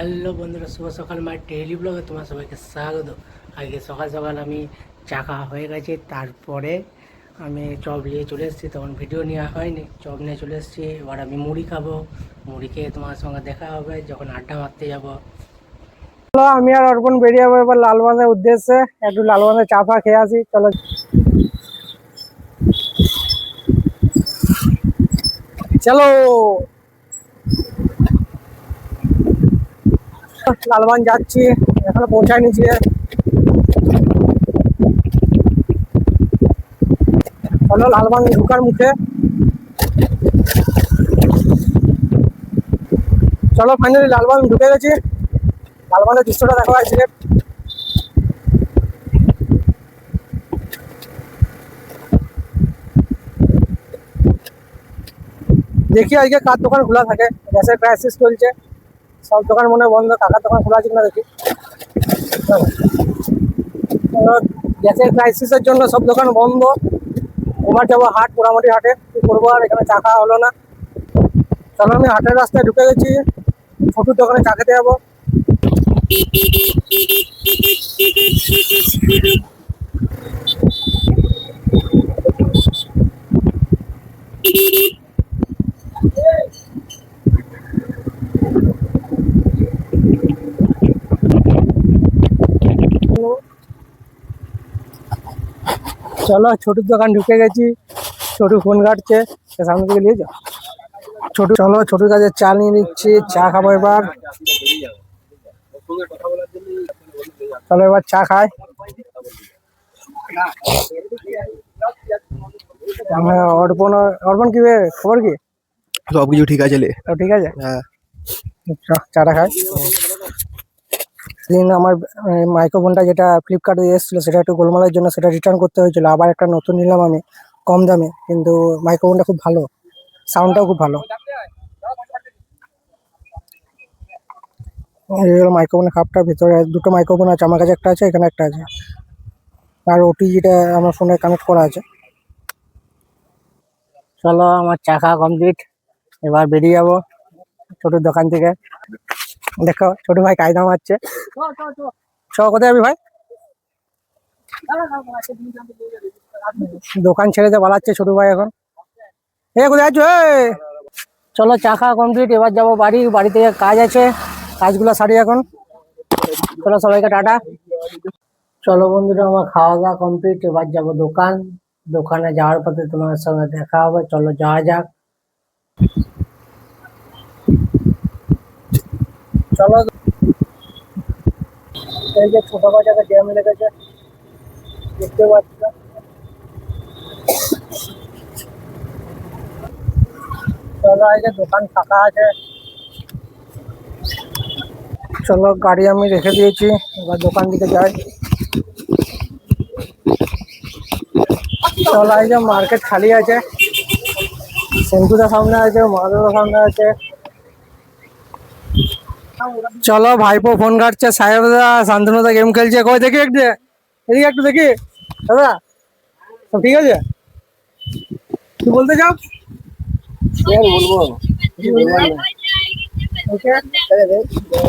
Hello বন্ধুরা, শুভ সকাল। My daily ব্লগে তোমার সবাইকে স্বাগত। আজকে সকাল সকাল আমি চা খাওয়া হয়ে গেছে, তারপরে আমি চপ নিয়ে চলে এসেছি। তখন ভিডিও নেওয়া হয়নি, চপ নিয়ে চলে এসেছি। এবার আমি মুড়ি খাবো, মুড়ি খেয়ে তোমার সঙ্গে দেখা হবে যখন আড্ডা মারতে যাবো। চলো আমি আর অর্পণ বেরিয়ে যাবো এবার লালবাঁধের উদ্দেশ্যে, একটু লালবাঁধে চা ফা খেয়ে আসি। চলো চলো লালবাঁধ যাচ্ছি, এখনো পৌঁছায়নি যে। চলো লালবাঁধ ঢুকার মুখে। চলো ফাইনালি লালবাঁধ ঢুকে গেছি। লালবাঁধের দৃশ্যটা দেখা যাচ্ছে। দেখি আজকে কার দোকান খোলা থাকে। গ্যাসের ক্রাইসিস চলছে, সব দোকান মনে হয় বন্ধ। কাকার দোকান খোলা আছে কিনা দেখি। গ্যাসের ক্রাইসিসের জন্য সব দোকান বন্ধ। এবার যাবো হাট, পোড়ামাটি হাটে। কি করবো, আর এখানে চা খাওয়া হলো না। চলো আমি হাটের রাস্তায় ঢুকে গেছি, ছোটুর দোকানে চা খেতে যাবো। চলো ছোটুর দোকান ঢুকে গেছি। ছোটু ফোন কাটছে, সামনে থেকে নিয়ে যাও। ছোটু চলো ছোটুর কাছে চা নিয়ে নিচ্ছি, চা খাবো এবার। চলো এবার চা খাই। অর্পণ অর্পণ কি বে, খবর কি? সবকিছু ঠিক আছে লে। সব ঠিক আছে। হ্যাঁ, চাটা খাই। সেদিন আমার মাইক্রোফোনটা যেটা ফ্লিপকার্টে এসেছিলো সেটা একটু গোলমালের জন্য সেটা রিটার্ন করতে হয়েছিল। আবার একটা নতুন নিলাম আমি কম দামে, কিন্তু মাইক্রোফোনটা খুব ভালো, সাউন্ডটাও খুব ভালো। এই হলো মাইক্রোফোনের খাপটা, ভিতরে দুটো মাইক্রোফোন আছে, আমার কাছে একটা আছে, এখানে একটা আছে, আর ওটি যেটা আমার ফোনে কানেক্ট করা আছে। চলো আমার চা খাওয়া কমপ্লিট, এবার বেরিয়ে যাবো ছোটুর দোকান থেকে। দেখো ছোট ভাই কায়দা মারছে। চ কোথায় যাবি ভাই? দোকান ছেড়ে দিয়ে পালাচ্ছে ছোট ভাই এখন। কোথায় আছো? চলো চা খাওয়া কমপ্লিট, এবার যাবো বাড়ি। বাড়ি থেকে কাজ আছে, কাজগুলো সারি এখন। চলো সবাইকে টাটা। চলো বন্ধুরা, আমার খাওয়া দাওয়া কমপ্লিট, এবার যাবো দোকান। দোকানে যাওয়ার পথে তোমার সঙ্গে দেখা হবে। চলো যাওয়া যাক। চলো এই যে ছোট বাজারে জ্যাম লেগেছে, দেখতে পাচ্ছ। চলো এই যে দোকান ফাঁকা আছে। চলো গাড়ি আমি রেখে দিয়েছি, এবার দোকান দিকে যাই। চলো এই যে মার্কেট খালি আছে, সেন্টুদা সামনে আছে, মাধবদা সামনে আছে। চলো ভাইপো ফোন কাটছে, সাহেবদা শান্তনুদা গেম খেলছে। কই দেখি একটু, এদিকে একটু দেখি। দাদা সব ঠিক আছে? কি বলতে চাও? বলবো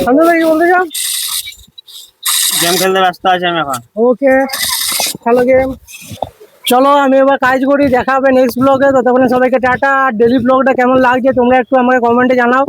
শান্তনুদা কি বলতে চাও? গেম খেলতে ব্যস্ত আছি আমি এখন। ওকে, খেলো গেম। চলো আমি এবার কাজ করি, দেখা হবে নেক্সট ব্লগে। ততক্ষণে সবাইকে টাটা। আর ডেলি ব্লগটা কেমন লাগছে তোমরা একটু আমাকে কমেন্টে জানাও।